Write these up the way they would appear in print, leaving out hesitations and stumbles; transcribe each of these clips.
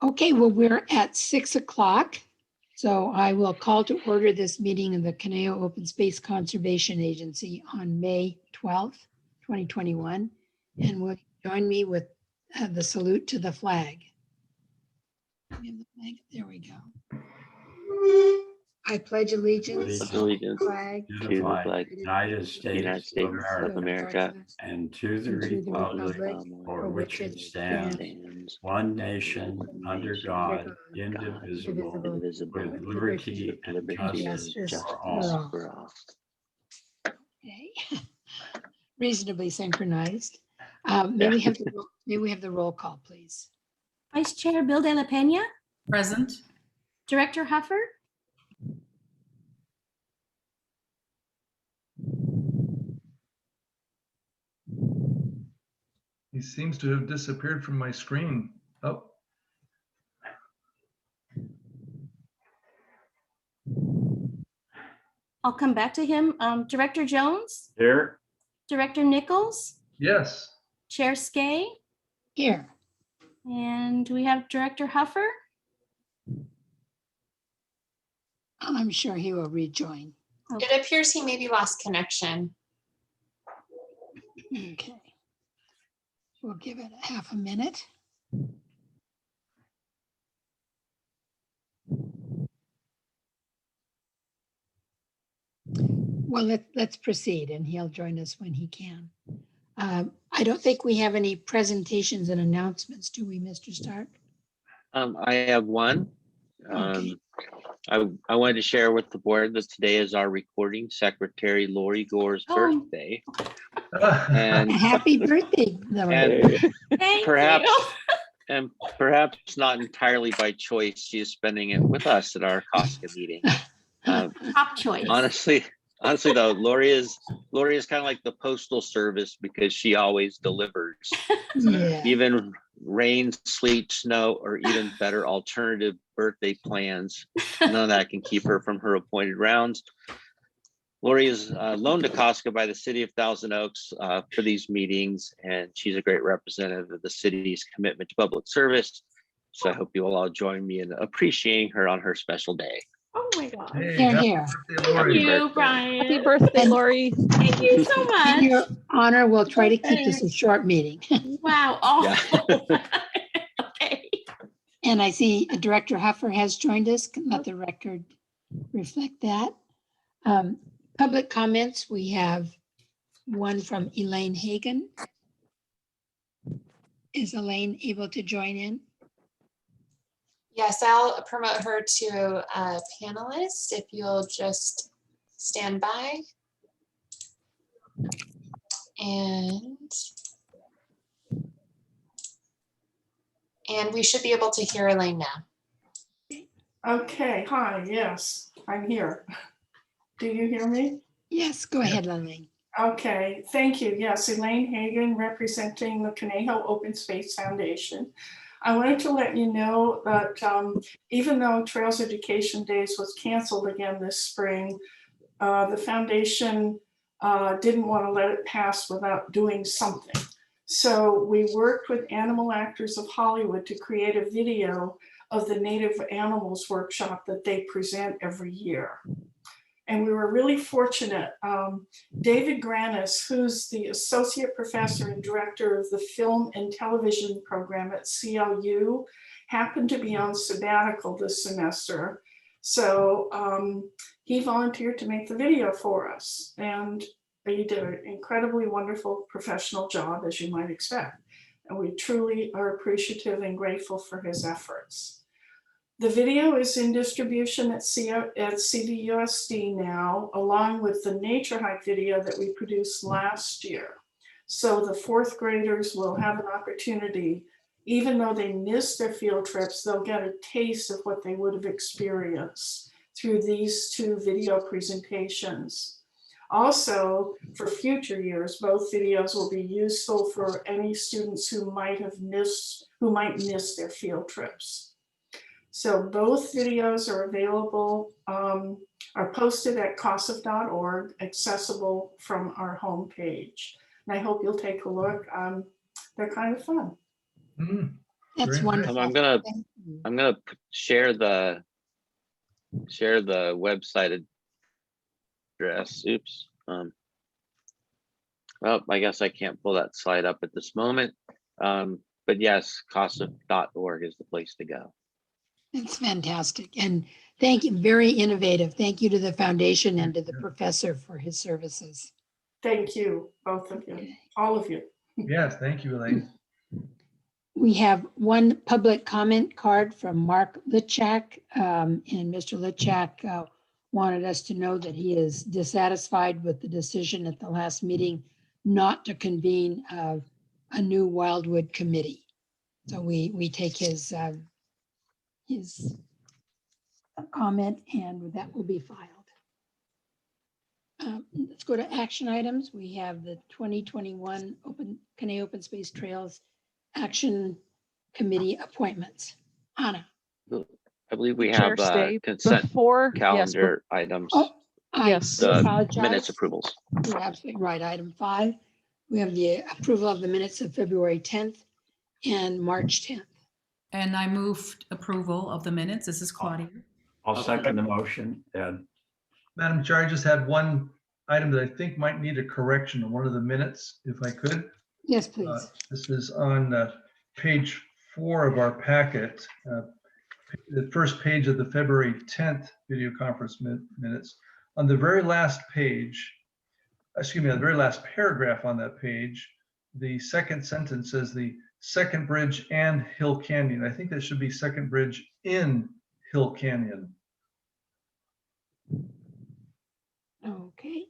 Okay, well, we're at 6 o'clock. So I will call to order this meeting of the Conejo Open Space Conservation Agency on May 12th, 2021. And will you join me with the salute to the flag? We have the flag. There we go. I pledge allegiance to the flag To the flag, United States of America, and to the republic for which it stands, one nation, under God, indivisible, with liberty and justice for all. Okay. Reasonably synchronized. May we have the roll call, please? Vice Chair Bill De La Peña. Present. Director Huffer. He seems to have disappeared from my screen. Oh, I'll come back to him. Director Jones. Here. Director Nichols. yes. Chair Skay. Here. And we have Director Huffer. I'm sure he will rejoin. It appears he maybe lost connection. Okay. We'll give it half a minute. Well, let's proceed, and he'll join us when he can. I don't think we have any presentations and announcements, do we, Mr. Stark? I have one. Okay. I wanted to share with the board that today is our recording secretary, Lori Gore's birthday. And Happy birthday, Lori. and Thank perhaps you. and perhaps not entirely by choice, she is spending it with us at our COSCA meeting. Top choice. Honestly though, Lori is kind of like the postal service because she always delivers. Yeah. Even rain, sleet, snow, or even better alternative birthday plans. None of that can keep her from her appointed rounds. Lori is loaned to COSCA by the city of Thousand Oaks for these meetings, and she's a great representative of the city's commitment to public service. So I hope you will all join me in appreciating her on her special day. Oh my God. Hey, Here, happy here. birthday, Thank Lori. you, Brian. Happy birthday, Lori. Thank you so In much. your honor, we'll try to keep this a short meeting. Wow. Oh. Yeah. Okay. And I see Director Huffer has joined us. Let the record reflect that. Public comments, we have one from Elaine Hagan. Is Elaine able to join in? Yes, I'll promote her to a panelist if you'll just stand by. And we should be able to hear Elaine now. Okay, hi, yes, I'm here. Do you hear me? Yes, go ahead, Elaine. Okay, thank you. Yes, Elaine Hagan, representing the Conejo Open Space Foundation. I wanted to let you know that even though Trails Education Days was canceled again this spring, the foundation didn't want to let it pass without doing something. So we worked with Animal Actors of Hollywood to create a video of the Native Animals workshop that they present every year. And we were really fortunate. David Granis, who's the associate professor and director of the film and television program at CLU, happened to be on sabbatical this semester. So he volunteered to make the video for us. And he did an incredibly wonderful professional job, as you might expect. And we truly are appreciative and grateful for his efforts. The video is in distribution at CVUSD now, along with the Nature Hike video that we produced last year. So the fourth graders will have an opportunity, even though they missed their field trips, they'll get a taste of what they would have experienced through these two video presentations. Also, for future years, both videos will be useful for any students who might miss their field trips. So both videos are available, are posted at COSF.org, accessible from our homepage. And I hope you'll take a look. They're kind of fun. That's Great. wonderful. I'm gonna Thank you. share the website address. Oops. Well, I guess I can't pull that slide up at this moment. But yes, COSCA.org is the place to go. It's fantastic. And thank you, very innovative. Thank you to the foundation and to the professor for his services. Thank you, both of you, all of you. Yes, thank you, Elaine. We have one public comment card from Mark Litchak. And Mr. Litchak wanted us to know that he is dissatisfied with the decision at the last meeting not to convene a new Wildwood committee. So we take his comment and that will be filed. Let's go to action items. We have the 2021 Caney Open Space Trails Action Committee appointments. Anna. I believe we Chair have Stay, consent before, calendar items, Oh, I Yes. do the apologize. minutes approvals. You're absolutely right. Item 5, we have the approval of the minutes of February 10th and March 10th. And I moved approval of the minutes. This is Claudia. I'll second the motion, Ed. Madam Chair, I just had one item that I think might need a correction on one of the minutes, if I could. Yes, please. This is on page 4 of our packet, the first page of the February 10th video conference minutes. On the very last page, excuse me, on the very last paragraph on that page, the second sentence says the second bridge and Hill Canyon. I think that should be second bridge in Hill Canyon. Okay.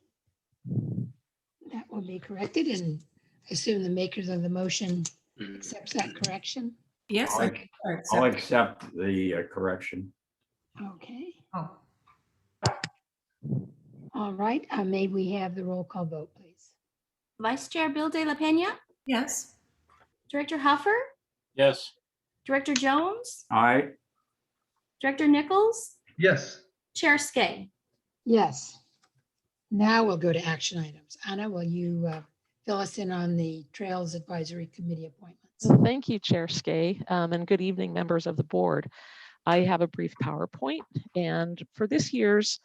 That will be corrected and I assume the makers of the motion accepts that correction. Yes. I'll accept the correction. Okay. Oh, All right. May we have the roll call vote, please? Vice Chair Bill De La Pena, yes. Director Huffer, Yes. Director Jones, Aye. Director Nichols, Yes. Chair Skay. Yes. Now we'll go to action items. Anna, will you fill us in on the Trails Advisory Committee appointments? Thank you, Chair Skay, and good evening, members of the board. I have a brief PowerPoint, and for this year's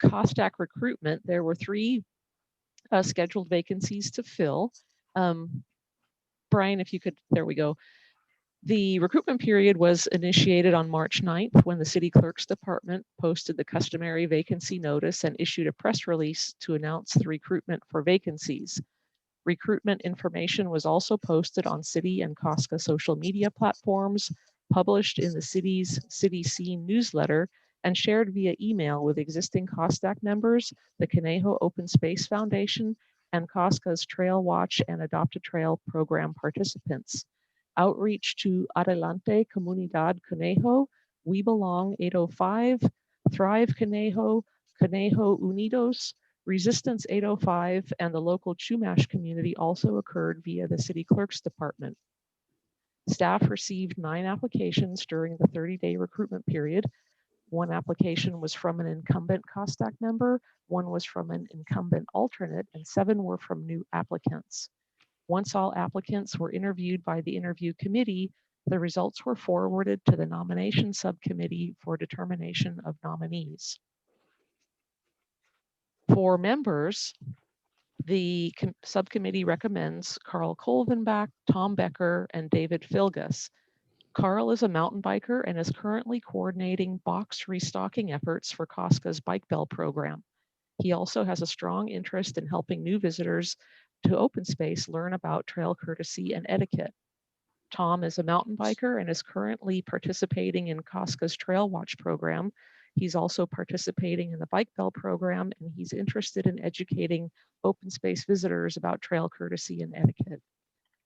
COSTAC recruitment, there were 3 scheduled vacancies to fill. Brian, if you could, there we go. The recruitment period was initiated on March 9th when the City Clerk's Department posted the customary vacancy notice and issued a press release to announce the recruitment for vacancies. Recruitment information was also posted on City and COSCA social media platforms, published in the city's City Scene newsletter, and shared via email with existing COSTAC members, the Conejo Open Space Foundation, and COSCA's Trail Watch and Adopt a Trail program participants. Outreach to Adelante Comunidad Conejo, We Belong 805, Thrive Conejo, Conejo Unidos, Resistance 805, and the local Chumash community also occurred via the City Clerk's Department. Staff received 9 applications during the 30-day recruitment period. 1 application was from an incumbent COSTAC member, 1 was from an incumbent alternate, and 7 were from new applicants. Once all applicants were interviewed by the interview committee, the results were forwarded to the nomination subcommittee for determination of nominees. For members, the subcommittee recommends Carl Kolvenbach, Tom Becker, and David Filgus. Carl is a mountain biker and is currently coordinating box restocking efforts for COSCA's Bike Bell program. He also has a strong interest in helping new visitors to open space learn about trail courtesy and etiquette. Tom is a mountain biker and is currently participating in COSCA's Trail Watch program. He's also participating in the Bike Bell program, and he's interested in educating open space visitors about trail courtesy and etiquette.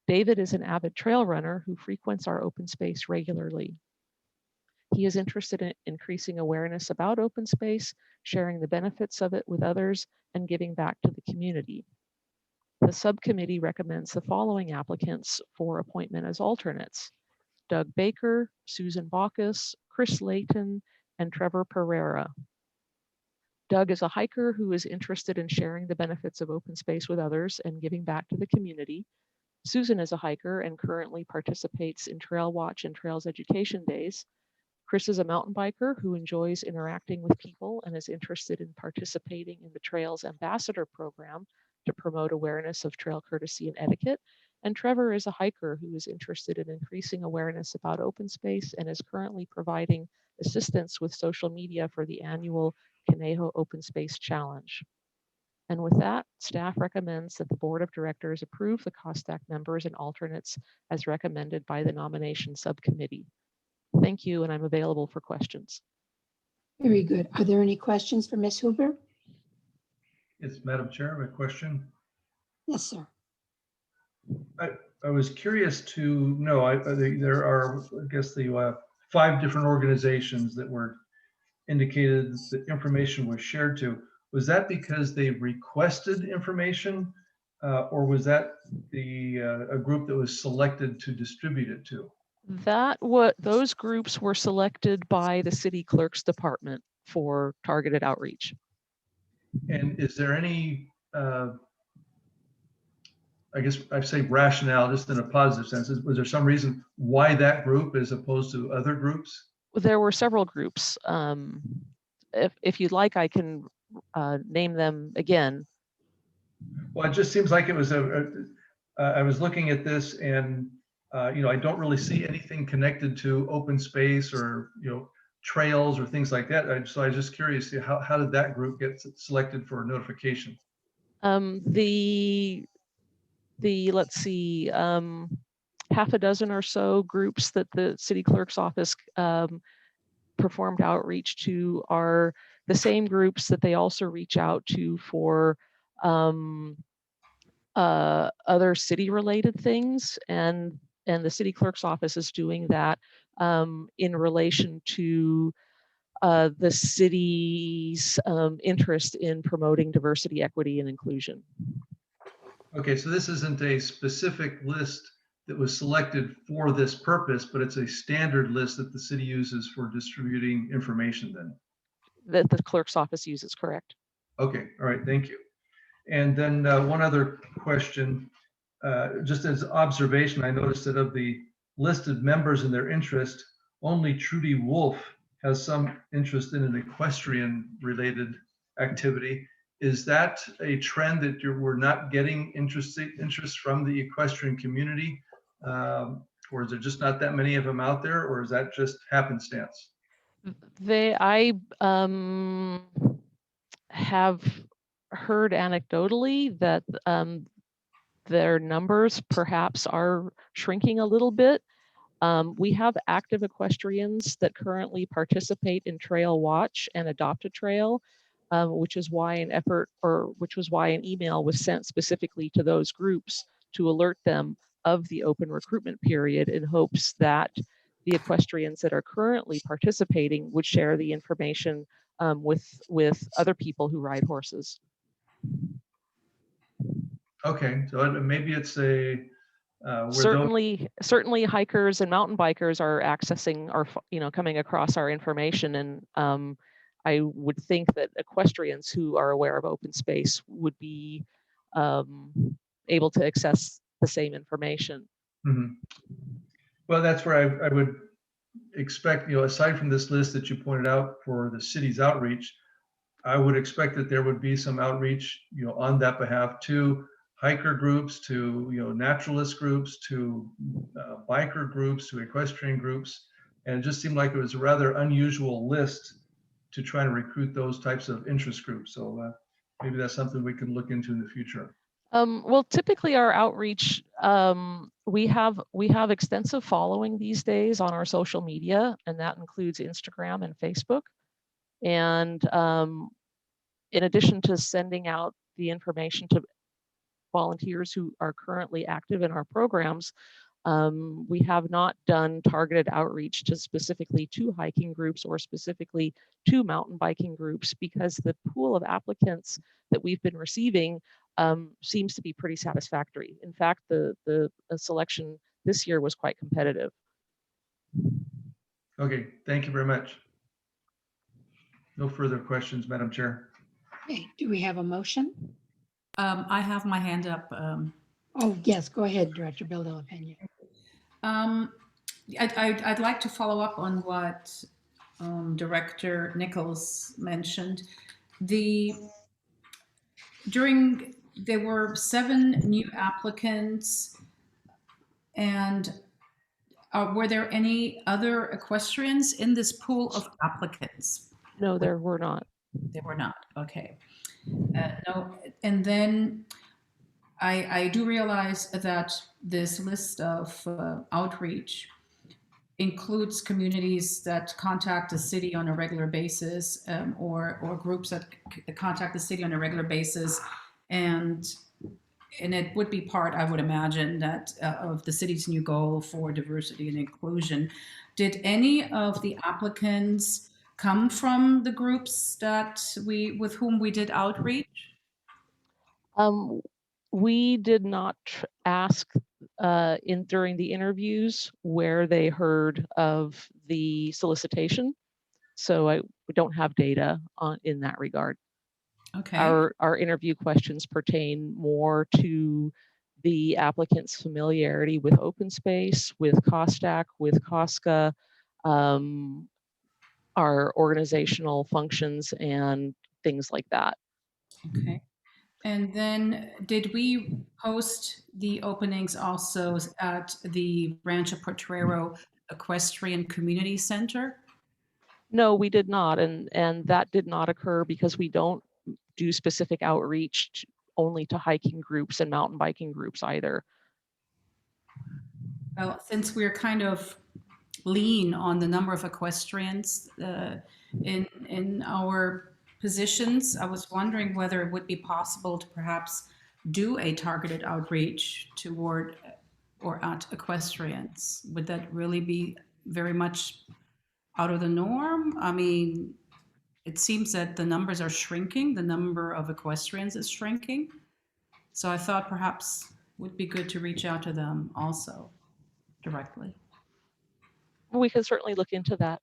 David is an avid trail runner who frequents our open space regularly. He is interested in increasing awareness about open space, sharing the benefits of it with others, and giving back to the community. The subcommittee recommends the following applicants for appointment as alternates: Doug Baker, Susan Baucus, Chris Layton, and Trevor Pereira. Doug is a hiker who is interested in sharing the benefits of open space with others and giving back to the community. Susan is a hiker and currently participates in Trail Watch and Trails Education Days. Chris is a mountain biker who enjoys interacting with people and is interested in participating in the Trails Ambassador program to promote awareness of trail courtesy and etiquette. And Trevor is a hiker who is interested in increasing awareness about open space and is currently providing assistance with social media for the annual Conejo Open Space Challenge. And with that, staff recommends that the Board of Directors approve the COSTAC members and alternates as recommended by the nomination subcommittee. Thank you, and I'm available for questions. Very good. Are there any questions for Ms. Huber? Yes, Madam Chair, I have a question. Yes, sir. I was curious to know, there are, I guess, the 5 different organizations that were indicated that information was shared to. Was that because they requested information, or was that a group that was selected to distribute it to? Those groups were selected by the city clerk's department for targeted outreach. And is there any, I guess I'd say rationale, just in a positive sense, was there some reason why that group as opposed to other groups? There were several groups. If you'd like, I can name them again. Well, it just seems like it was I was looking at this and, I don't really see anything connected to open space or, trails or things like that. So I was just curious, how did that group get selected for notification? Let's see, half a dozen or so groups that the city clerk's office performed outreach to are the same groups that they also reach out to for other city related things, and the city clerk's office is doing that in relation to the city's interest in promoting diversity, equity, and inclusion. Okay, so this isn't a specific list that was selected for this purpose, but it's a standard list that the city uses for distributing information then? That the clerk's office uses, correct. Okay, all right, thank you. And then one other question, just as observation, I noticed that of the listed members and their interest, only Trudy Wolf has some interest in an equestrian related activity. Is that a trend that we're not getting interest from the equestrian community? Or is there just not that many of them out there, or is that just happenstance? I have heard anecdotally that their numbers perhaps are shrinking a little bit. We have active equestrians that currently participate in Trail Watch and Adopt a Trail, which is why an email was sent specifically to those groups to alert them of the open recruitment period in hopes that the equestrians that are currently participating would share the information with other people who ride horses. Okay, so maybe it's a certainly hikers and mountain bikers are accessing our, coming across our information, and I would think that equestrians who are aware of open space would be able to access the same information. Mm-hmm. Well, that's where I would expect, aside from this list that you pointed out for the city's outreach, I would expect that there would be some outreach, on that behalf to hiker groups, to naturalist groups, to biker groups, to equestrian groups, and it just seemed like it was a rather unusual list to try to recruit those types of interest groups. So maybe that's something we can look into in the future. Well, typically our outreach, we have extensive following these days on our social media, and that includes Instagram and Facebook. And in addition to sending out the information to volunteers who are currently active in our programs, we have not done targeted outreach to specifically to hiking groups or specifically to mountain biking groups, because the pool of applicants that we've been receiving seems to be pretty satisfactory. In fact, the selection this year was quite competitive. Okay, thank you very much. No further questions, Madam Chair. Okay, do we have a motion? I have my hand up, Oh, yes, go ahead, Director Bill De La Pena. I'd like to follow up on what Director Nichols mentioned. There were 7 new applicants, and were there any other equestrians in this pool of applicants? No, there were not. There were not. Okay. No, and then I do realize that this list of outreach includes communities that contact the city on a regular basis, or groups that contact the city on a regular basis, and it would be part, I would imagine, that of the city's new goal for diversity and inclusion. Did any of the applicants come from the groups with whom we did outreach? We did not ask during the interviews where they heard of the solicitation, so we don't have data in that regard. Okay. Our interview questions pertain more to the applicant's familiarity with open space, with COSTAC, with COSCA, our organizational functions and things like that. Okay. And then did we post the openings also at the Rancho Potrero Equestrian Community Center? No, we did not, and that did not occur because we don't do specific outreach only to hiking groups and mountain biking groups either. Well, since we're kind of lean on the number of equestrians in our positions, I was wondering whether it would be possible to perhaps do a targeted outreach toward or at equestrians. Would that really be very much out of the norm? I mean, it seems that the numbers are shrinking. The number of equestrians is shrinking. So I thought perhaps it would be good to reach out to them also directly. We can certainly look into that.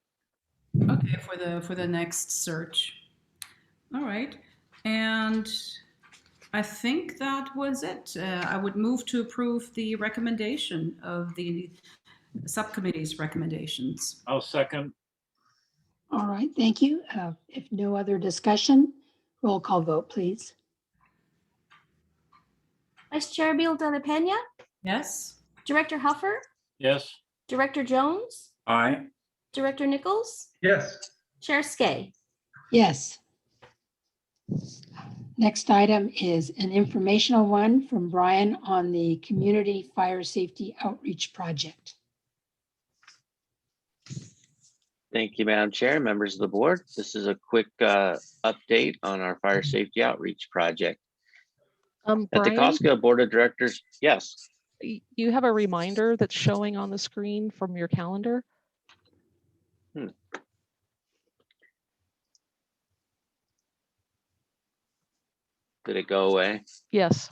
Okay, for the next search. All right, and I think that was it. I would move to approve the recommendation of the subcommittee's recommendations. I'll second. All right, thank you. If no other discussion, roll call vote, please. Vice Chair Bill De La Pena, Yes? Director Huffer, Yes. Director Jones, Aye. Director Nichols, Yes. Chair Skay. Yes. Next item is an informational one from Brian on the Community Fire Safety Outreach Project. Thank you, Madam Chair, members of the board. This is a quick update on our fire safety outreach project. At the Brian, COSCA Board of Directors, yes. you have a reminder that's showing on the screen from your calendar. Did it go away? Yes.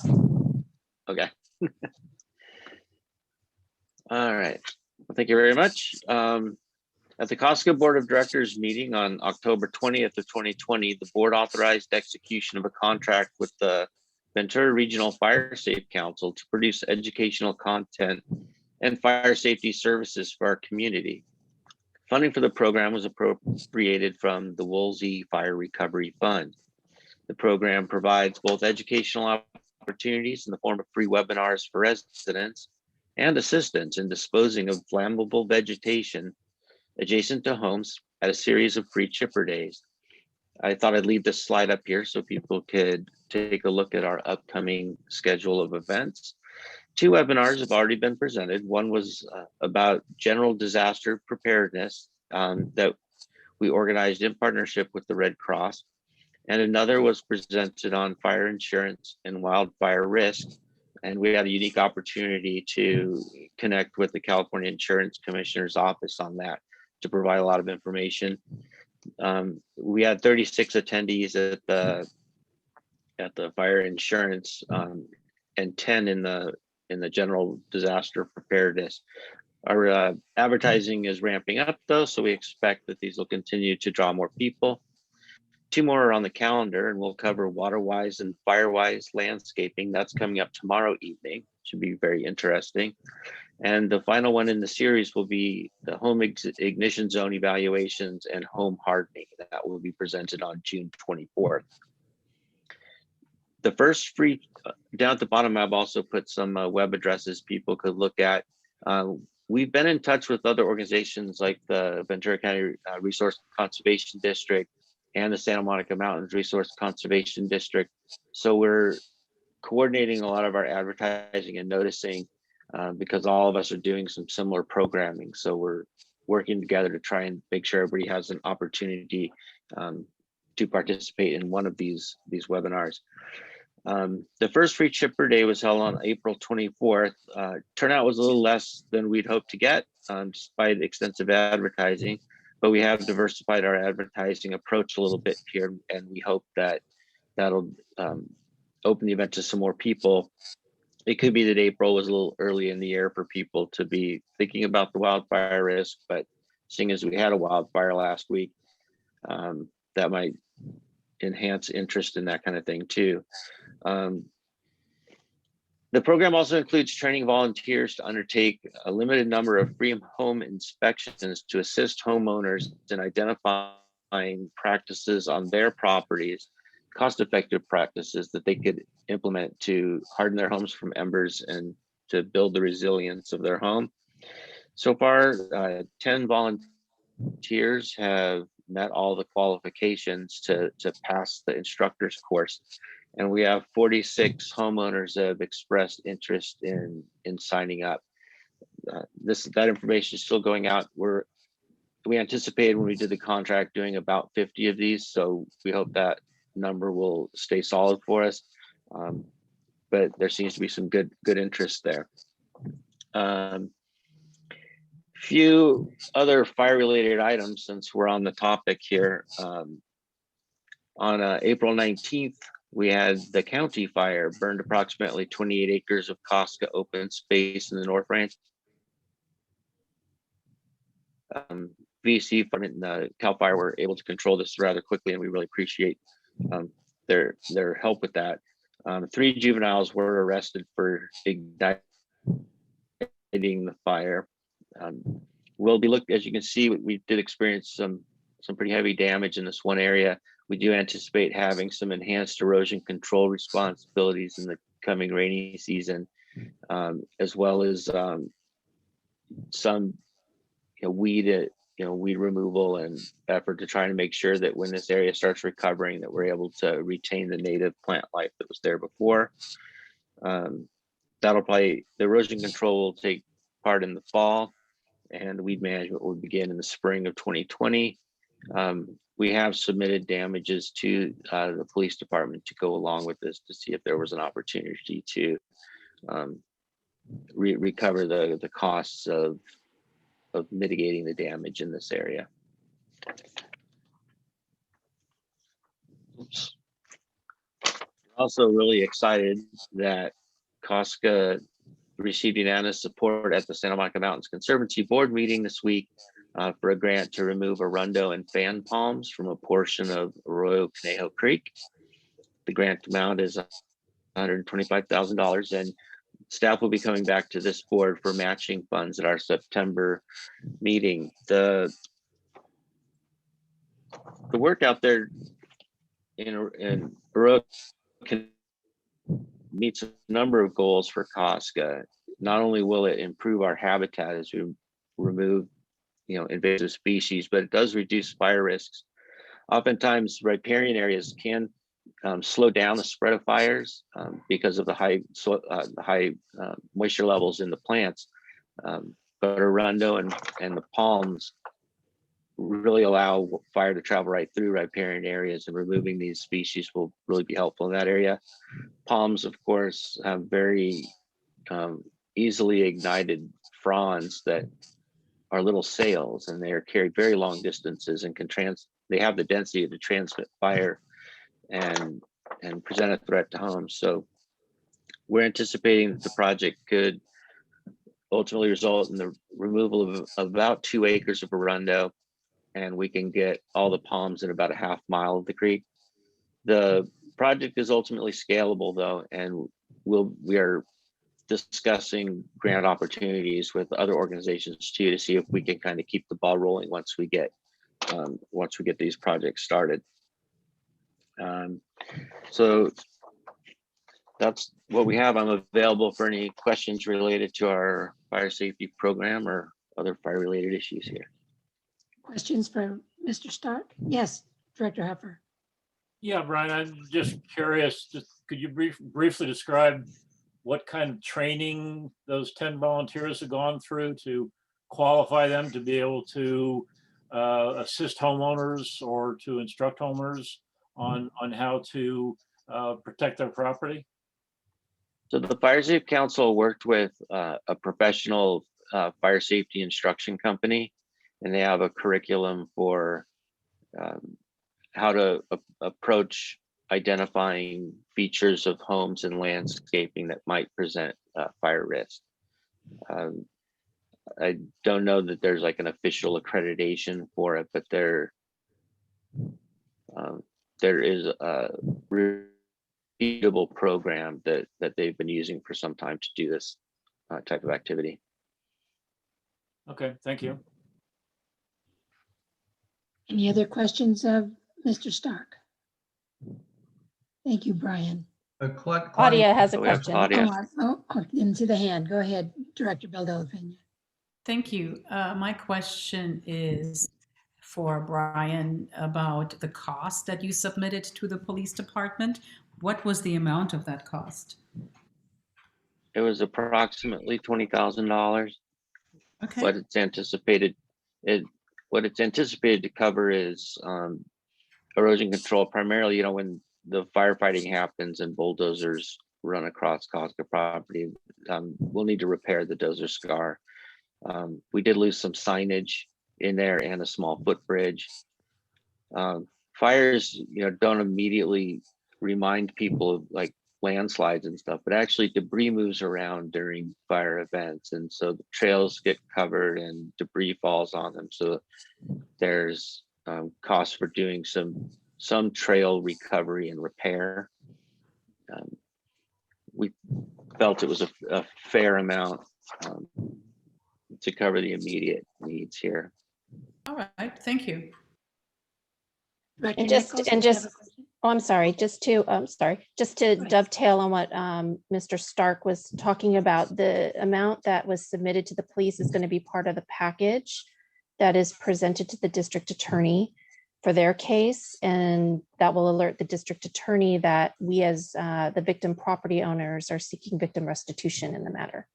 Okay. All right. Well, thank you very much. At the COSCA Board of Directors meeting on October 20th of 2020, the board authorized execution of a contract with the Ventura Regional Fire Safe Council to produce educational content and fire safety services for our community. Funding for the program was appropriated from the Woolsey Fire Recovery Fund. The program provides both educational opportunities in the form of free webinars for residents and assistance in disposing of flammable vegetation adjacent to homes at a series of free chipper days. I thought I'd leave this slide up here so people could take a look at our upcoming schedule of events. 2 webinars have already been presented. One was about general disaster preparedness that we organized in partnership with the Red Cross. And another was presented on fire insurance and wildfire risk. And we had a unique opportunity to connect with the California Insurance Commissioner's office on that to provide a lot of information. We had 36 attendees at the fire insurance and 10 in the general disaster preparedness. Our advertising is ramping up though, so we expect that these will continue to draw more people. 2 more are on the calendar, and we'll cover water-wise and fire-wise landscaping. That's coming up tomorrow evening. Should be very interesting. And the final one in the series will be the home ignition zone evaluations and home hardening. That will be presented on June 24th. The first free, down at the bottom, I've also put some web addresses people could look at. We've been in touch with other organizations like the Ventura County Resource Conservation District and the Santa Monica Mountains Resource Conservation District. So we're coordinating a lot of our advertising and noticing because all of us are doing some similar programming. So we're working together to try and make sure everybody has an opportunity to participate in one of these webinars. The first free chipper day was held on April 24th. Turnout was a little less than we'd hoped to get despite extensive advertising, but we have diversified our advertising approach a little bit here, and we hope that that'll open the event to some more people. It could be that April was a little early in the year for people to be thinking about the wildfire risk, but seeing as we had a wildfire last week, that might enhance interest in that kind of thing too. The program also includes training volunteers to undertake a limited number of free home inspections to assist homeowners in identifying practices on their properties, cost-effective practices that they could implement to harden their homes from embers and to build the resilience of their home. So far, 10 volunteers have met all the qualifications to pass the instructor's course. And we have 46 homeowners that have expressed interest in signing up. That information is still going out. We anticipated when we did the contract doing about 50 of these, so we hope that number will stay solid for us. But there seems to be some good interest there. Few other fire-related items since we're on the topic here. On April 19th, we had the county fire, burned approximately 28 acres of COSCA open space in the North Ranch. VC and CAL FIRE were able to control this rather quickly, and we really appreciate their help with that. 3 juveniles were arrested for igniting the fire. We'll be looking, as you can see, we did experience some pretty heavy damage in this one area. We do anticipate having some enhanced erosion control responsibilities in the coming rainy season, as well as some weed removal and effort to try to make sure that when this area starts recovering, that we're able to retain the native plant life that was there before. The erosion control will take part in the fall, and weed management will begin in the spring of 2020. We have submitted damages to the police department to go along with this to see if there was an opportunity to recover the costs of mitigating the damage in this area. Oops. Also really excited that COSCA received unanimous support at the Santa Monica Mountains Conservancy Board meeting this week for a grant to remove arundo and fan palms from a portion of Arroyo Conejo Creek. The grant amount is $125,000, and staff will be coming back to this board for matching funds at our September meeting. The work out there in Arroyo meets a number of goals for COSCA. Not only will it improve our habitat as we remove invasive species, but it does reduce fire risks. Oftentimes riparian areas can slow down the spread of fires because of the high moisture levels in the plants. But arundo and the palms really allow fire to travel right through riparian areas, and removing these species will really be helpful in that area. Palms, of course, have very easily ignited fronds that are little sails, and they are carried very long distances and they have the density to transmit fire and present a threat to homes. So we're anticipating that the project could ultimately result in the removal of about 2 acres of arundo and we can get all the palms in about a half mile of the creek. The project is ultimately scalable though, and we are discussing grant opportunities with other organizations too, to see if we can kind of keep the ball rolling once we get these projects started. So that's what we have. I'm available for any questions related to our fire safety program or other fire related issues here. Questions for Mr. Stark? Yes, Director Huffer. Yeah, Brian, I'm just curious, could you briefly describe what kind of training those 10 volunteers have gone through to qualify them to be able to assist homeowners or to instruct homeowners on how to protect their property? So the Fire Safe Council worked with a professional fire safety instruction company, and they have a curriculum for how to approach identifying features of homes and landscaping that might present fire risk. I don't know that there's like an official accreditation for it, but there is a repeatable program that they've been using for some time to do this type of activity. Okay, thank you. Any other questions of Mr. Stark? Thank you, Brian. Claudia has a Oh, we have question. Claudia. Didn't see the hand. Go ahead, Director Beldella. Thank you. My question is for Brian about the cost that you submitted to the police department. What was the amount of that cost? It was approximately $20,000. Okay. What it's anticipated to cover is erosion control, primarily, when the firefighting happens and bulldozers run across COSCA property, we'll need to repair the dozer scar. We did lose some signage in there and a small footbridge. Fires, don't immediately remind people of like landslides and stuff, but actually debris moves around during fire events, and so the trails get covered and debris falls on them. So there's costs for doing some trail recovery and repair. We felt it was a fair amount to cover the immediate needs here. All right, thank you. Director And Nichols, did you have a question? I'm sorry, just to dovetail on what Mr. Stark was talking about, the amount that was submitted to the police is going to be part of the package that is presented to the district attorney for their case, and that will alert the district attorney that we as the victim property owners are seeking victim restitution in the matter.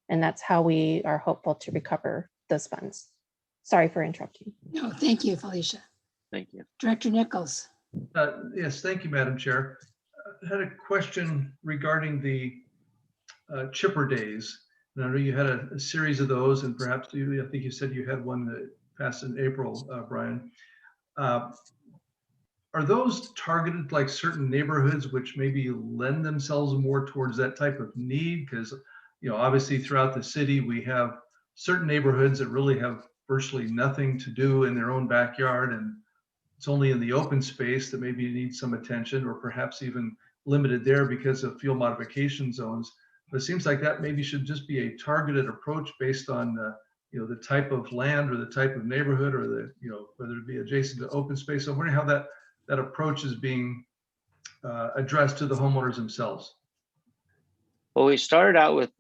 And that's how we are hopeful to recover those funds. Sorry for interrupting. No, thank you, Felicia. Thank you. Director Nichols. Yes, thank you, Madam Chair. I had a question regarding the chipper days. And I know you had a series of those, and perhaps I think you said you had one that passed in April, Brian. Are those targeted like certain neighborhoods which maybe lend themselves more towards that type of need? Because, obviously throughout the city, we have certain neighborhoods that really have virtually nothing to do in their own backyard, and it's only in the open space that maybe needs some attention, or perhaps even limited there because of field modification zones. But it seems like that maybe should just be a targeted approach based on the type of land or the type of neighborhood, or whether it be adjacent to open space. So I'm wondering how that approach is being addressed to the homeowners themselves. Well, we started out with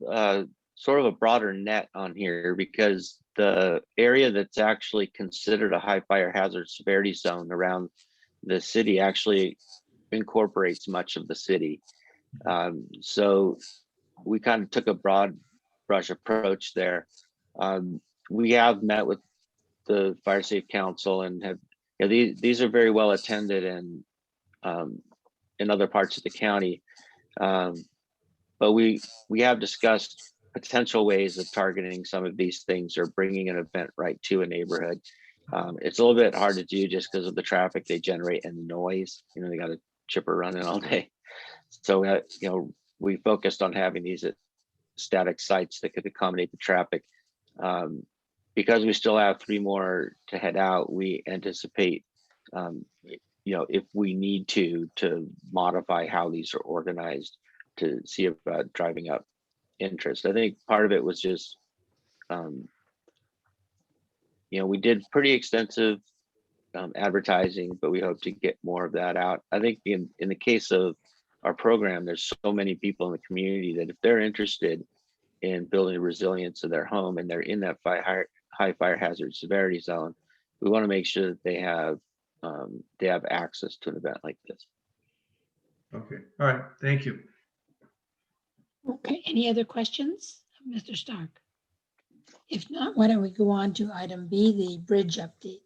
sort of a broader net on here because the area that's actually considered a high fire hazard severity zone around the city actually incorporates much of the city. So we kind of took a broad brush approach there. We have met with the Fire Safe Council and have, these are very well attended and in other parts of the county. But we have discussed potential ways of targeting some of these things or bringing an event right to a neighborhood. It's a little bit hard to do just because of the traffic they generate and the noise. They got a chipper running all day. So, we focused on having these at static sites that could accommodate the traffic because we still have 3 more to head out, we anticipate, if we need to modify how these are organized to see about driving up interest. I think part of it was just, we did pretty extensive advertising, but we hope to get more of that out. I think in the case of our program, there's so many people in the community that if they're interested in building resilience of their home and they're in that high fire hazard severity zone, we want to make sure that they have access to an event like this. Okay, all right, thank you. Okay, any other questions, Mr. Stark? If not, why don't we go on to item B, the bridge update.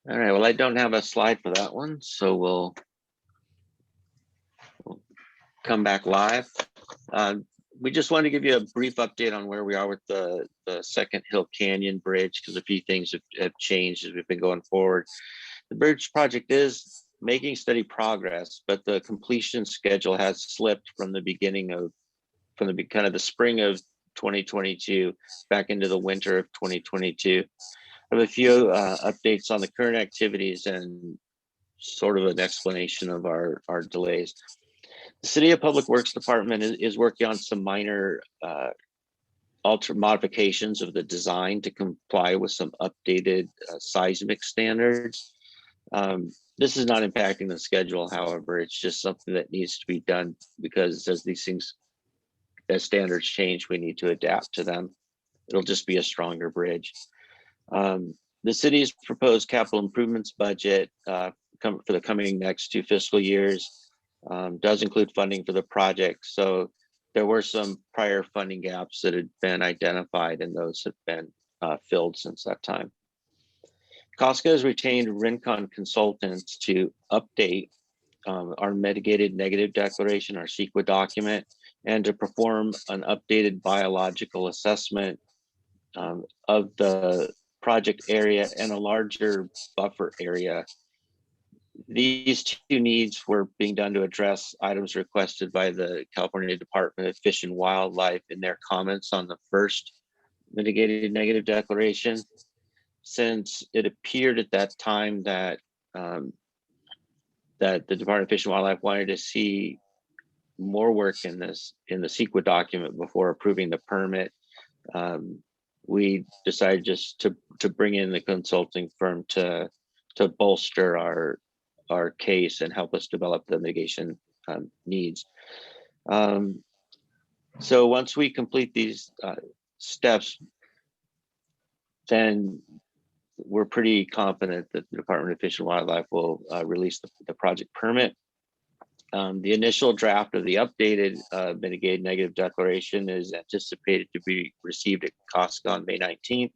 All right, well, I don't have a slide for that one, so we'll come back live. We just wanted to give you a brief update on where we are with the Second Hill Canyon Bridge, because a few things have changed as we've been going forward. The bridge project is making steady progress, but the completion schedule has slipped from the kind of the spring of 2022 back into the winter of 2022. I have a few updates on the current activities and sort of an explanation of our delays. The City of Public Works Department is working on some minor modifications of the design to comply with some updated seismic standards. This is not impacting the schedule, however, it's just something that needs to be done because as standards change, we need to adapt to them. It'll just be a stronger bridge. The city's proposed capital improvements budget for the coming next 2 fiscal years does include funding for the project. So there were some prior funding gaps that had been identified, and those have been filled since that time. COSCA has retained Rincon consultants to update our mitigated negative declaration, our CEQA document, and to perform an updated biological assessment of the project area and a larger buffer area. These 2 needs were being done to address items requested by the California Department of Fish and Wildlife in their comments on the first mitigated negative declaration. Since it appeared at that time that that the Department of Fish and Wildlife wanted to see more work in the CEQA document before approving the permit, we decided just to bring in the consulting firm to bolster our case and help us develop the mitigation needs. So once we complete these steps, then we're pretty confident that the Department of Fish and Wildlife will release the project permit. The initial draft of the updated mitigated negative declaration is anticipated to be received at COSCA on May 19th.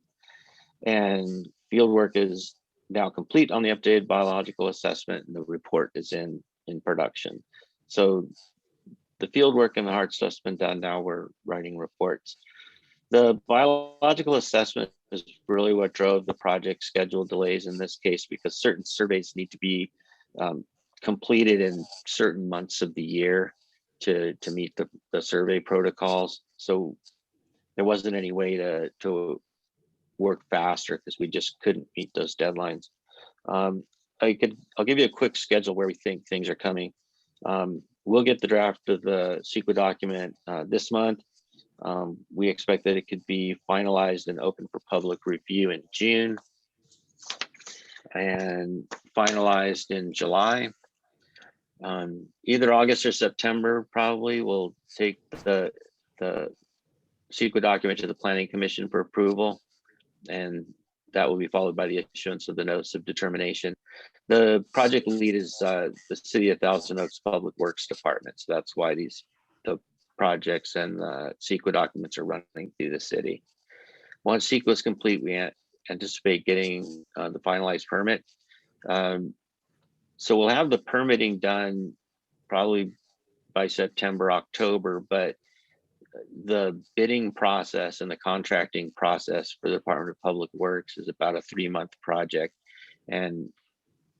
And field work is now complete on the updated biological assessment, and the report is in production. So the field work and the hard stuff's been done. Now we're writing reports. The biological assessment is really what drove the project schedule delays in this case, because certain surveys need to be completed in certain months of the year to meet the survey protocols. So there wasn't any way to work faster because we just couldn't meet those deadlines. I'll give you a quick schedule where we think things are coming. We'll get the draft of the CEQA document this month. We expect that it could be finalized and open for public review in June and finalized in July. Either August or September, probably we'll take the CEQA document to the Planning Commission for approval, and that will be followed by the issuance of the notice of determination. The project lead is the City of Thousand Oaks Public Works Department, so that's why the projects and the CEQA documents are running through the city. Once CEQA is complete, we anticipate getting the finalized permit. So we'll have the permitting done probably by September, October, but the bidding process and the contracting process for the Department of Public Works is about a 3-month project. And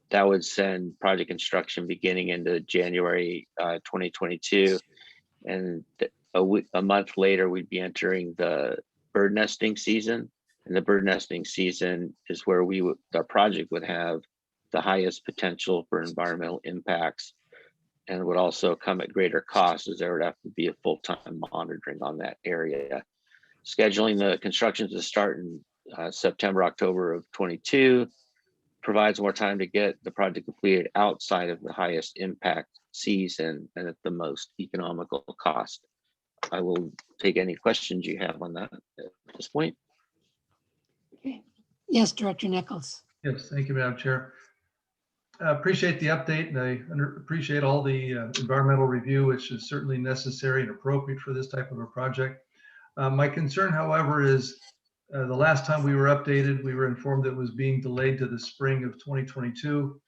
that would send project construction beginning into January 2022. And a month later, we'd be entering the bird nesting season. And the bird nesting season is where our project would have the highest potential for environmental impacts, and would also come at greater cost, as there would have to be a full-time monitoring on that area. Scheduling the construction to start in September, October of 22 provides more time to get the project completed outside of the highest impact season and at the most economical cost. I will take any questions you have on that at this point. Okay. Yes, Director Nichols. Yes, thank you, Madam Chair. I appreciate the update, and I appreciate all the environmental review, which is certainly necessary and appropriate for this type of a project. My concern, however, is the last time we were updated, we were informed that it was being delayed to the spring of 2022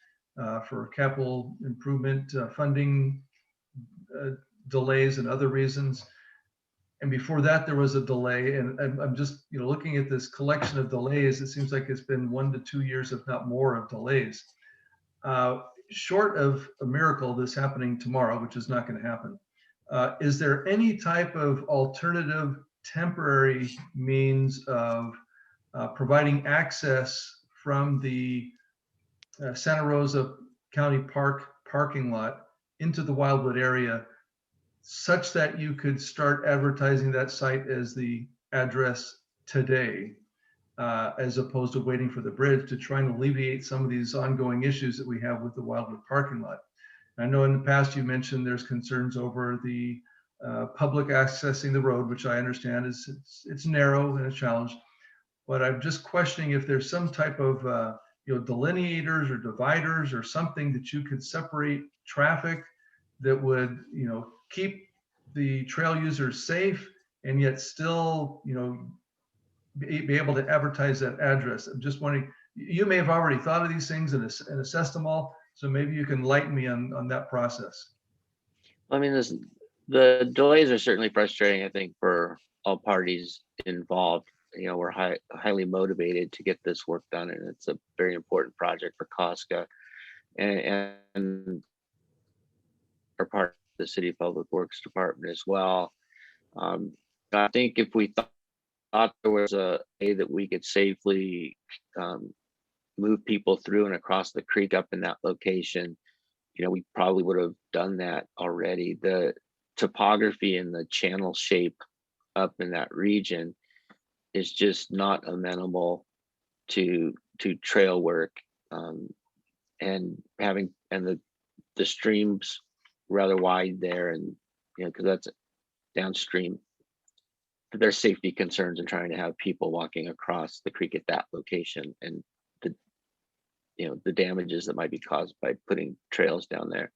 for capital improvement funding delays and other reasons. And before that, there was a delay. And I'm just, looking at this collection of delays, it seems like it's been 1 to 2 years, if not more, of delays. Short of a miracle, this happening tomorrow, which is not going to happen. Is there any type of alternative temporary means of providing access from the Santa Rosa County Park parking lot into the Wildwood area, such that you could start advertising that site as the address today, as opposed to waiting for the bridge, to try and alleviate some of these ongoing issues that we have with the Wildwood parking lot? I know in the past you mentioned there's concerns over the public accessing the road, which I understand is it's narrow and a challenge, but I'm just questioning if there's some type of delineators or dividers or something that you could separate traffic that would keep the trail users safe and yet still be able to advertise that address. I'm just wondering, you may have already thought of these things and assessed them all, so maybe you can enlighten me on that process. I mean, the delays are certainly frustrating, I think, for all parties involved. We're highly motivated to get this work done, and it's a very important project for COSCA and our part of the City Public Works Department as well. I think if we thought there was a way that we could safely move people through and across the creek up in that location, we probably would have done that already. The topography and the channel shape up in that region is just not amenable to trail work, and the stream's rather wide there, and because that's downstream. There's safety concerns in trying to have people walking across the creek at that location, and the damages that might be caused by putting trails down there.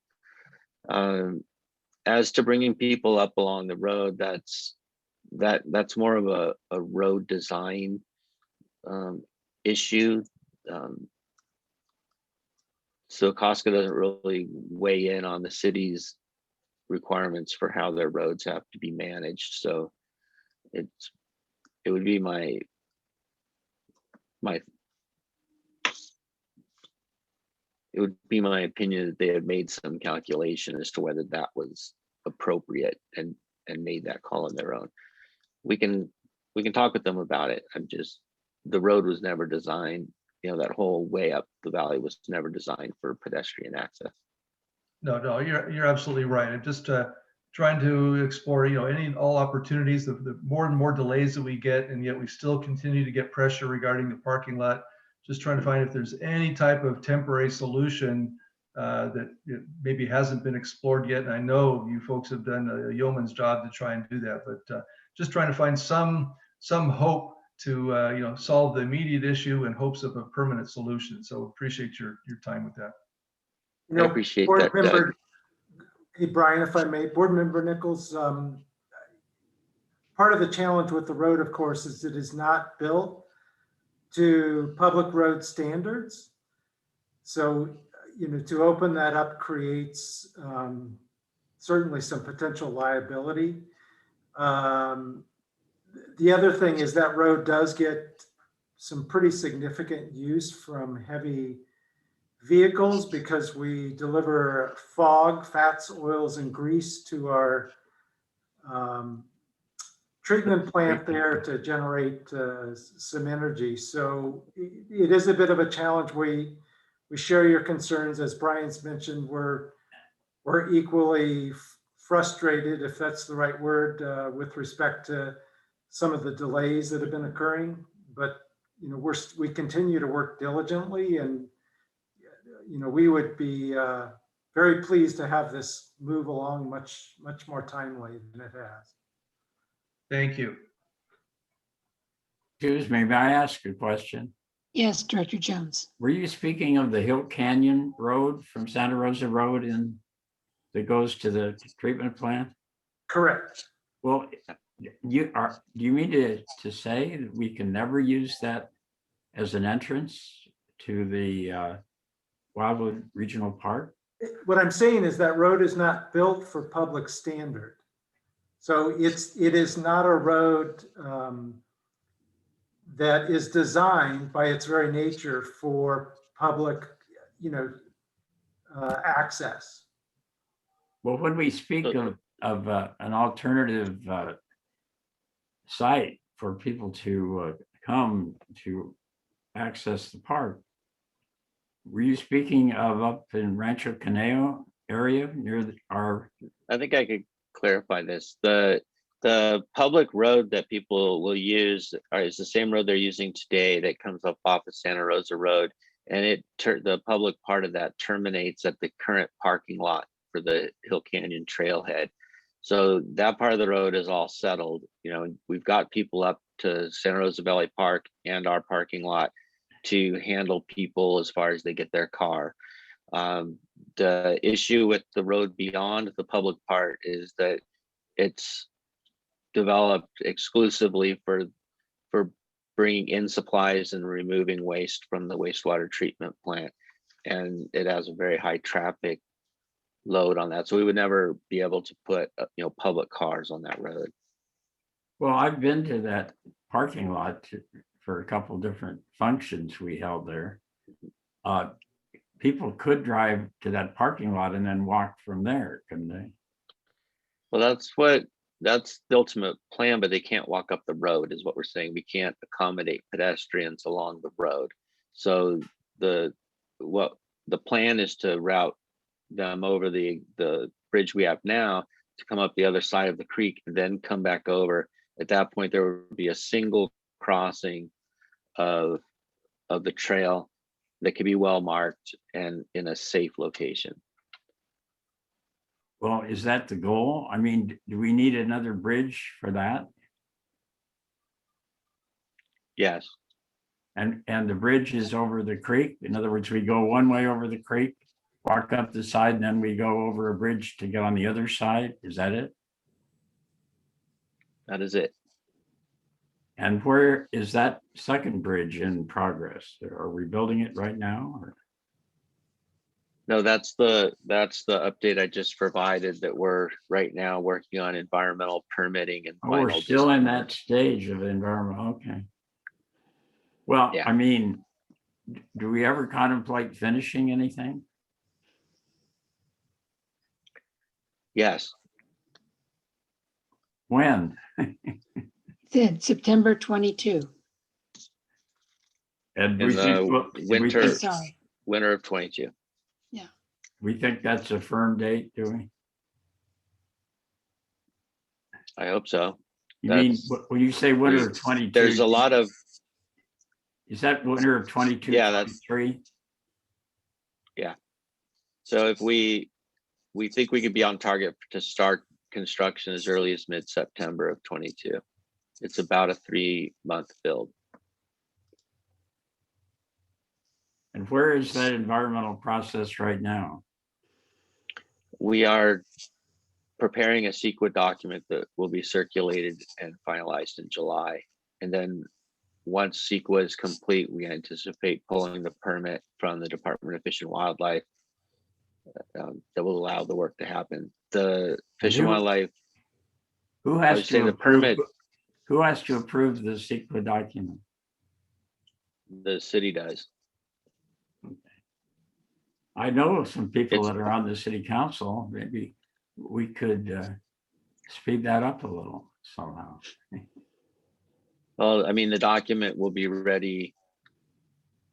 As to bringing people up along the road, that's more of a road design issue. So COSCA doesn't really weigh in on the city's requirements for how their roads have to be managed. So it would be my opinion that they had made some calculation as to whether that was appropriate and made that call on their own. We can talk with them about it. The road was never designed, that whole way up the valley was never designed for pedestrian access. No, you're absolutely right. I'm just trying to explore, all opportunities. The more and more delays that we get, and yet we still continue to get pressure regarding the parking lot. Just trying to find if there's any type of temporary solution that maybe hasn't been explored yet. And I know you folks have done a yeoman's job to try and do that, but just trying to find some hope to solve the immediate issue in hopes of a permanent solution. So appreciate your time with that. I appreciate Board that, member, Doug. hey, Brian, if I may, Board Member Nichols, part of the challenge with the road, of course, is it is not built to public road standards. So, to open that up creates certainly some potential liability. The other thing is that road does get some pretty significant use from heavy vehicles because we deliver fog, fats, oils, and grease to our treatment plant there to generate some energy. So it is a bit of a challenge. We share your concerns. As Brian's mentioned, we're equally frustrated, if that's the right word, with respect to some of the delays that have been occurring. But we continue to work diligently, and we would be very pleased to have this move along much more timely than it has. Thank you. Excuse me, may I ask a question? Yes, Director Jones. Were you speaking of the Hill Canyon Road from Santa Rosa Road that goes to the treatment plant? Correct. Well, do you mean to say that we can never use that as an entrance to the Wildwood Regional Park? What I'm saying is that road is not built for public standard. So it is not a road that is designed by its very nature for public, access. Well, when we speak of an alternative site for people to come to access the park, were you speaking of up in Rancho Caneo area near our? I think I could clarify this. The public road that people will use is the same road they're using today that comes up off of Santa Rosa Road. And the public part of that terminates at the current parking lot for the Hill Canyon trailhead. So that part of the road is all settled. We've got people up to Santa Rosa Valley Park and our parking lot to handle people as far as they get their car. The issue with the road beyond the public part is that it's developed exclusively for bringing in supplies and removing waste from the wastewater treatment plant. And it has a very high traffic load on that. So we would never be able to put, public cars on that road. Well, I've been to that parking lot for a couple different functions we held there. People could drive to that parking lot and then walk from there, couldn't they? Well, that's the ultimate plan, but they can't walk up the road is what we're saying. We can't accommodate pedestrians along the road. So the plan is to route them over the bridge we have now to come up the other side of the creek and then come back over. At that point, there would be a single crossing of the trail that could be well marked and in a safe location. Well, is that the goal? I mean, do we need another bridge for that? Yes. And the bridge is over the creek? In other words, we go one way over the creek, walk up the side, and then we go over a bridge to get on the other side? Is that it? That is it. And where is that second bridge in progress? Are we building it right now? Or? No, that's the update I just provided, that we're right now working on environmental permitting and we're still in that stage of environmental. Okay. Well, yeah. I mean, do we ever contemplate finishing anything? Yes. When? September 22. And in the winter of 22. Yeah. We think that's a firm date, do we? I hope so. You mean when you say winter of 22? There's a lot of. Is that winter of 22? Yeah, that's 23. Yeah. So if we think we could be on target to start construction as early as mid-September of 22. It's about a 3-month build. And where is that environmental process right now? We are preparing a CEQA document that will be circulated and finalized in July. And then once CEQA is complete, we anticipate pulling the permit from the Department of Fish and Wildlife that will allow the work to happen. The Fish and Wildlife. Who has to approve? Who has to approve the CEQA document? The city does. Okay. I know some people that are on the city council. Maybe we could speed that up a little. somehow. Well, I mean, the document will be ready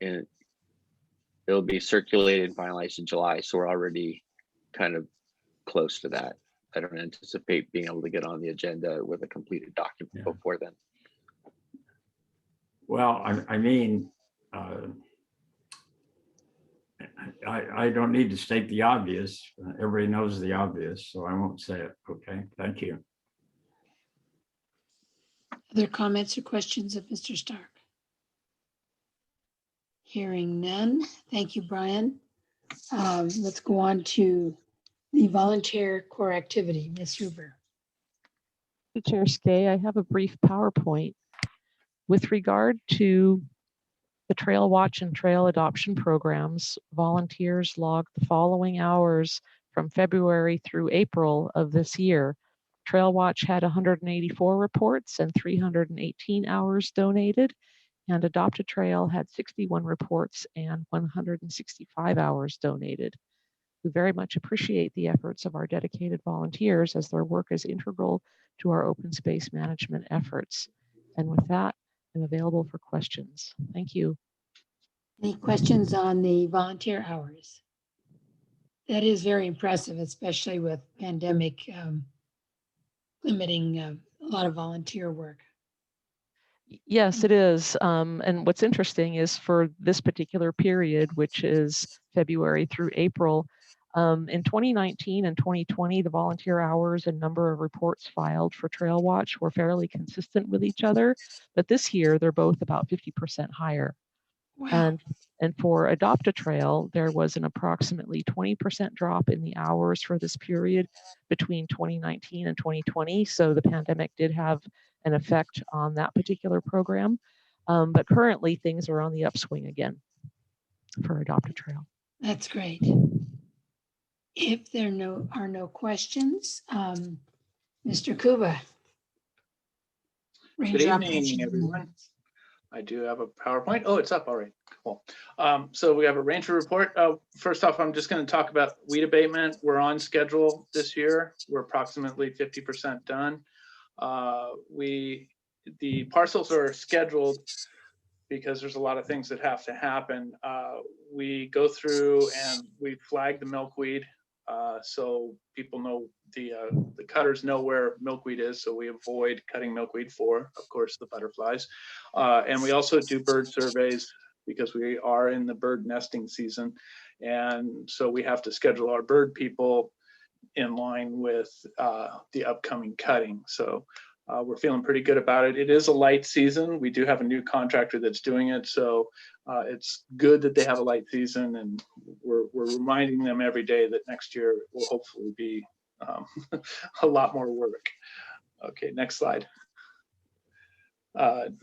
and it'll be circulated and finalized in July. So we're already kind of close to that. I don't anticipate being able to get on the agenda with a completed document before then. Well, I mean, I don't need to state the obvious. Everybody knows the obvious, so I won't say it. Okay, thank you. Other comments or questions of Mr. Stark? Hearing none. Thank you, Brian. Let's go on to the volunteer core activity. Ms. Huber. Chair Skay, I have a brief PowerPoint. With regard to the Trail Watch and Trail Adoption programs, volunteers logged the following hours from February through April of this year. Trail Watch had 184 reports and 318 hours donated, and Adopt a Trail had 61 reports and 165 hours donated. We very much appreciate the efforts of our dedicated volunteers as their work is integral to our open space management efforts. And with that, I'm available for questions. Thank you. Any questions on the volunteer hours? That is very impressive, especially with pandemic limiting a lot of volunteer work. Yes, it is. And what's interesting is for this particular period, which is February through April, in 2019 and 2020, the volunteer hours and number of reports filed for Trail Watch were fairly consistent with each other, but this year they're both about 50% higher. Wow. And for Adopt a Trail, there was an approximately 20% drop in the hours for this period between 2019 and 2020. So the pandemic did have an effect on that particular program. But currently things are on the upswing again for Adopt a Trail. That's great. If there are no questions, Mr. Kuba. Good evening, everyone. I do have a PowerPoint. Oh, it's up already. Cool. So we have a ranger report. First off, I'm just going to talk about weed abatement. We're on schedule this year. We're approximately 50% done. The parcels are scheduled because there's a lot of things that have to happen. We go through and we flag the milkweed so people know, the cutters know where milkweed is, so we avoid cutting milkweed for, of course, the butterflies. And we also do bird surveys because we are in the bird nesting season. And so we have to schedule our bird people in line with the upcoming cutting. So we're feeling pretty good about it. It is a light season. We do have a new contractor that's doing it. So it's good that they have a light season, and we're reminding them every day that next year will hopefully be a lot more work. Okay, next slide.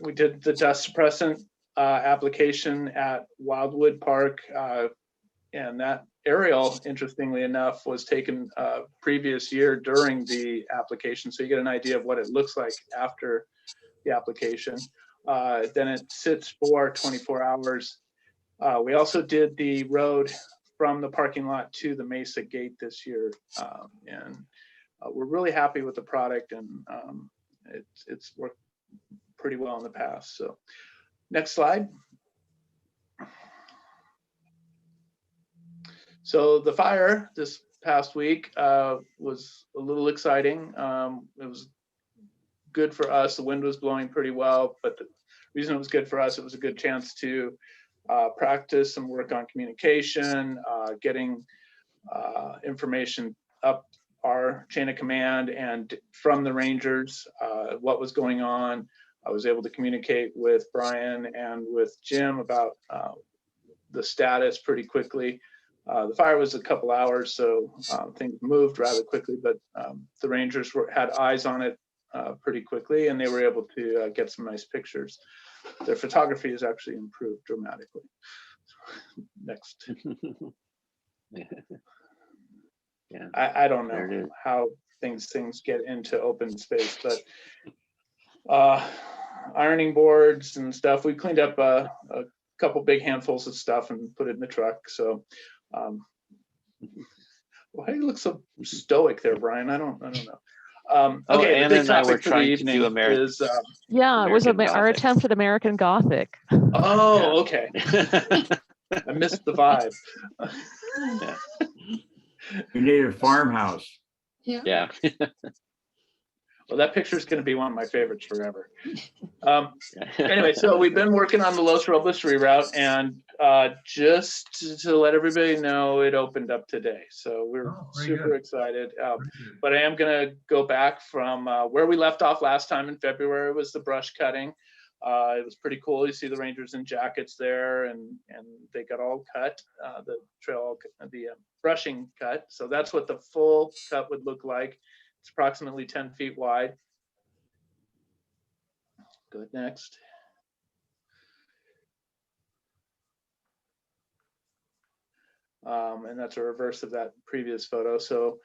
We did the dust suppressant application at Wildwood Park, and that aerial, interestingly enough, was taken previous year during the application, so you get an idea of what it looks like after the application. Then it sits for 24 hours. We also did the road from the parking lot to the Mesa gate this year, and we're really happy with the product, and it's worked pretty well in the past. So next slide. So the fire this past week was a little exciting. It was good for us. The wind was blowing pretty well, but the reason it was good for us, it was a good chance to practice and work on communication, getting information up our chain of command and from the Rangers, what was going on. I was able to communicate with Brian and with Jim about the status pretty quickly. The fire was a couple hours, so things moved rather quickly, but the Rangers had eyes on it pretty quickly, and they were able to get some nice pictures. Their photography has actually improved dramatically. Next. Yeah. I don't know how things get into open space, but ironing boards and stuff, we cleaned up a couple big handfuls of stuff and put it in the truck. So why do you look so stoic there, Brian? I don't know. Oh, Okay, the Anna big and I were topic for the trying to do evening American. is, Yeah, it was American our Gothic. attempt at American Gothic. oh, okay. I missed the vibe. Yeah. We need a farmhouse. Yeah. Well, that picture is going to be one of my favorites forever. Anyway, so we've been working on the Los Robles reroute, and just to let everybody know, it opened up today. So we're super excited. But I am going to go back from where we left off last time in February was the brush cutting. It was pretty cool. You see the Rangers in jackets there, and they got all cut, the trail, the brushing cut. So that's what the full cut would look like. It's approximately 10 feet wide. Go next. And that's a reverse of that previous photo. So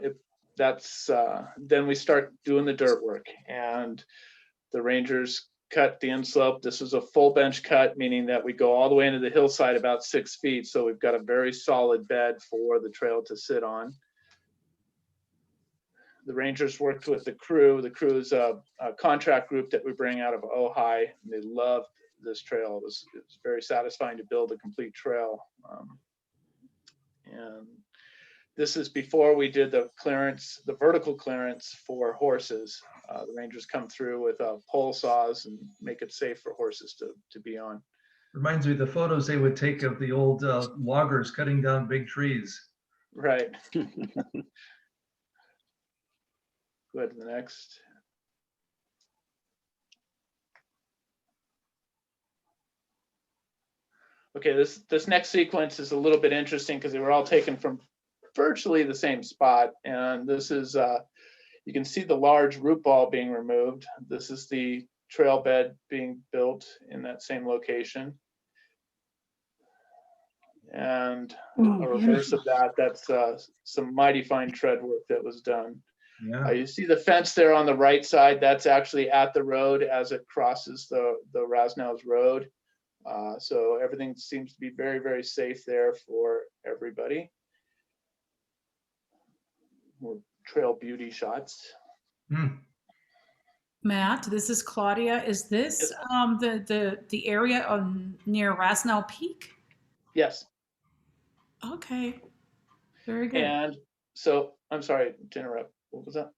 if that's, then we start doing the dirt work, and the Rangers cut the inslope. This is a full bench cut, meaning that we go all the way into the hillside about 6 feet. So we've got a very solid bed for the trail to sit on. The Rangers worked with the crew. The crew is a contract group that we bring out of Ojai. And they loved this trail. It was very satisfying to build a complete trail. And this is before we did the clearance, the vertical clearance for horses. The Rangers come through with pole saws and make it safe for horses to be on. Reminds me of the photos they would take of the old loggers cutting down big trees. Right. Go ahead to the next. Okay, this next sequence is a little bit interesting because they were all taken from virtually the same spot. And this is, you can see the large root ball being removed. This is the trail bed being built in that same location. And a reverse of that, that's some mighty fine tread work that was done. Yeah. You see the fence there on the right side, that's actually at the road as it crosses the Rasnow's road. So everything seems to be very, very safe there for everybody. More trail beauty shots. Matt, this is Claudia. Is this the area near Rasnow Peak? Yes. Okay, very good. And so, I'm sorry to interrupt. What was that?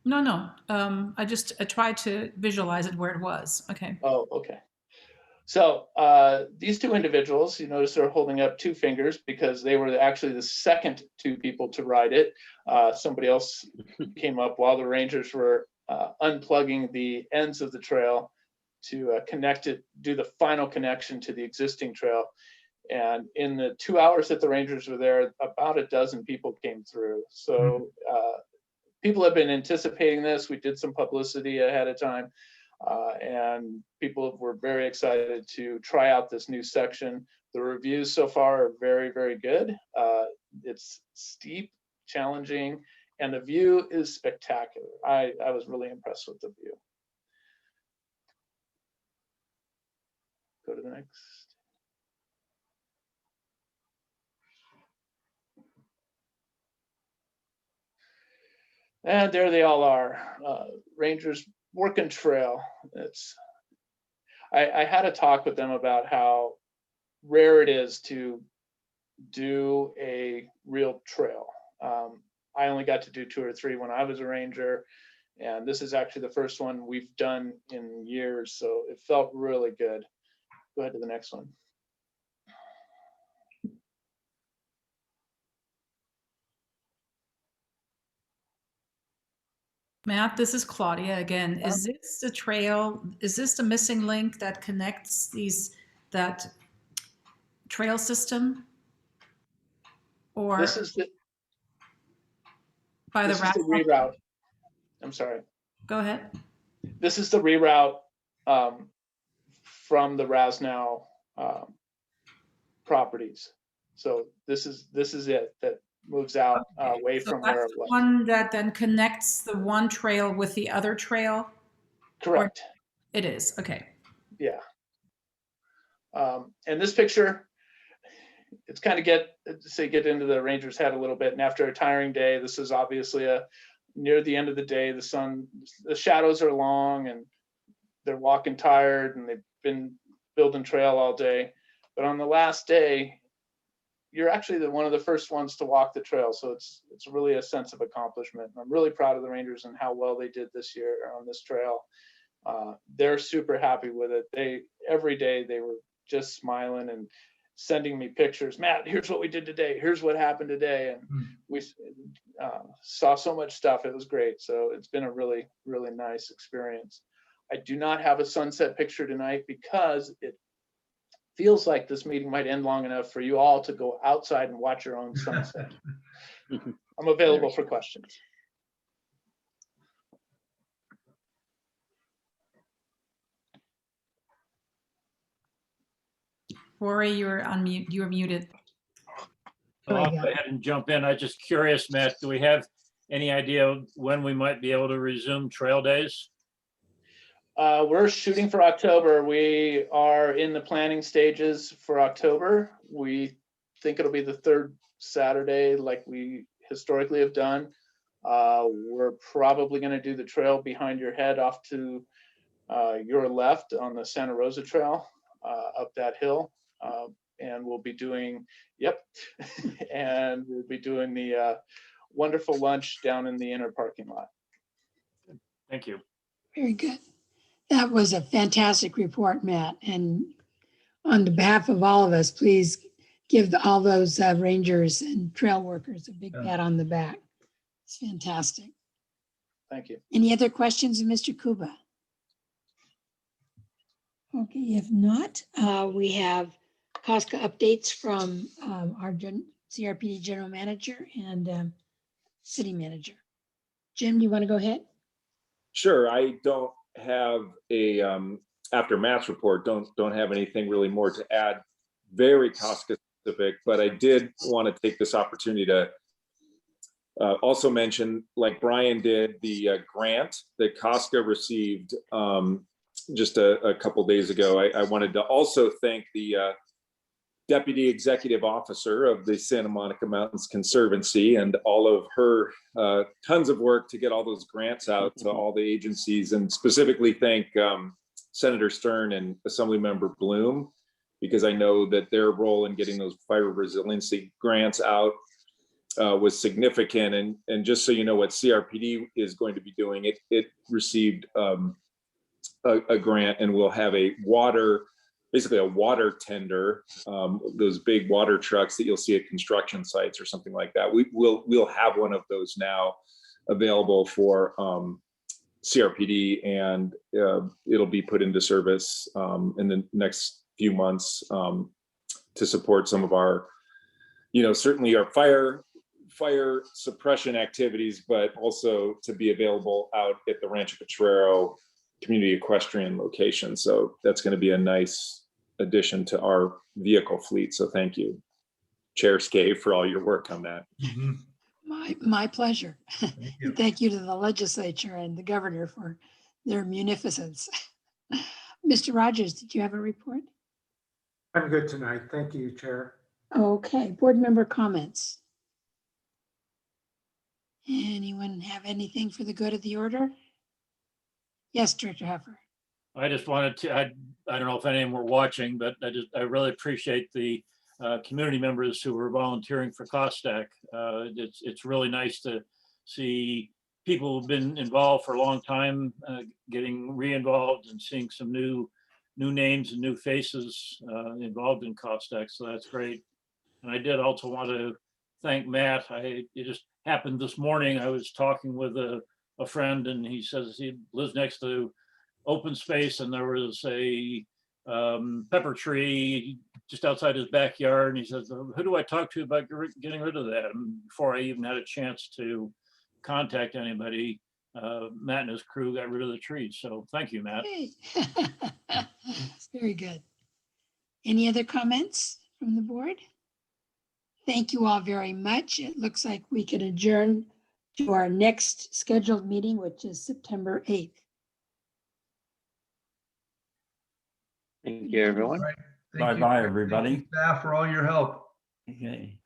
No. I tried to visualize it where it was. Okay. Oh, okay. So these two individuals, you notice they're holding up two fingers because they were actually the second two people to ride it. Somebody else came up while the Rangers were unplugging the ends of the trail to connect it, do the final connection to the existing trail. And in the 2 hours that the Rangers were there, about a dozen people came through. So people have been anticipating this. We did some publicity ahead of time. And people were very excited to try out this new section. The reviews so far are very, very good. It's steep, challenging, and the view is spectacular. I was really impressed with the view. Go to the next. And there they all are, Rangers working trail. I had a talk with them about how rare it is to do a real trail. I only got to do 2 or 3 when I was a Ranger, and this is actually the first one we've done in years, so it felt really good. Go ahead to the next one. Matt, this is Claudia again. Is this the trail? Is this the missing link that connects that trail system? Or this is the reroute? I'm sorry. Go ahead. This is the reroute from the Rasnow properties. So this is it that moves out away from where it was. One that then connects the one trail with the other trail? Correct. Or it is, okay. Yeah. And this picture, it's kind of get into the Rangers' head a little bit. And after a tiring day, this is obviously a near the end of the day, the shadows are long and they're walking tired and they've been building trail all day. But on the last day, you're actually one of the first ones to walk the trail. So it's really a sense of accomplishment. I'm really proud of the Rangers and how well they did this year on this trail. They're super happy with it. Every day they were just smiling and sending me pictures. Matt, here's what we did today. Here's what happened today. And we saw so much stuff. It was great. So it's been a really, really nice experience. I do not have a sunset picture tonight because it feels like this meeting might end long enough for you all to go outside and watch your own sunset. I'm available for questions. Rory, you're on mute. You are muted. I'll go ahead and jump in. I'm just curious, Matt, do we have any idea when we might be able to resume trail days? We're shooting for October. We are in the planning stages for October. We think it'll be the third Saturday like we historically have done. We're probably going to do the trail behind your head off to your left on the Santa Rosa Trail up that hill. And we'll be doing, and we'll be doing the wonderful lunch down in the inner parking lot. Thank you. Very good. That was a fantastic report, Matt. And on behalf of all of us, please give all those rangers and trail workers a big pat on the back. It's fantastic. Thank you. Any other questions of Mr. Kuba? Okay, if not, we have COSCA updates from our CRPD General Manager and City Manager. Jim, do you want to go ahead? Sure. I don't have a after Matt's report, don't have anything really more to add, very COSCA specific, but I did want to take this opportunity to also mention, like Brian did, the grant that COSCA received just a couple days ago. I wanted to also thank the Deputy Executive Officer of the Santa Monica Mountains Conservancy and all of her tons of work to get all those grants out to all the agencies, and specifically thank Senator Stern and Assemblymember Bloom, because I know that their role in getting those fire resiliency grants out was significant. And just so you know what CRPD is going to be doing, it received a grant, and we'll have basically a water tender, those big water trucks that you'll see at construction sites or something like that. We'll have one of those now available for CRPD, and it'll be put into service in the next few months to support some of our, certainly our fire suppression activities, but also to be available out at the Rancho Potrero community equestrian location. So that's going to be a nice addition to our vehicle fleet. So thank you, Chair Skave, for all your work on that. Mhm. My pleasure. Thank you. Thank you to the legislature and the governor for their munificence. Mr. Rogers, did you have a report? I'm good tonight. Thank you, Chair. Okay, board member comments. Anyone have anything for the good of the order? Yes, Director Heffer. I just wanted to, I don't know if any of them were watching, but I really appreciate the community members who were volunteering for COSTAC. It's really nice to see people who've been involved for a long time getting re-involved and seeing some new names and new faces involved in COSTAC. So that's great. And I did also want to thank Matt. It just happened this morning. I was talking with a friend, and he says he lives next to open space, and there was a pepper tree just outside his backyard. And he says, who do I talk to about getting rid of that? And before I even had a chance to contact anybody, Matt and his crew got rid of the trees. So thank you, Matt. Hey. Very good. Any other comments from the board? Thank you all very much. It looks like we can adjourn to our next scheduled meeting, which is September 8th. Thank you, everyone. All right. Thank you. Bye-bye, Thank you, everybody. staff, for all your help. Okay.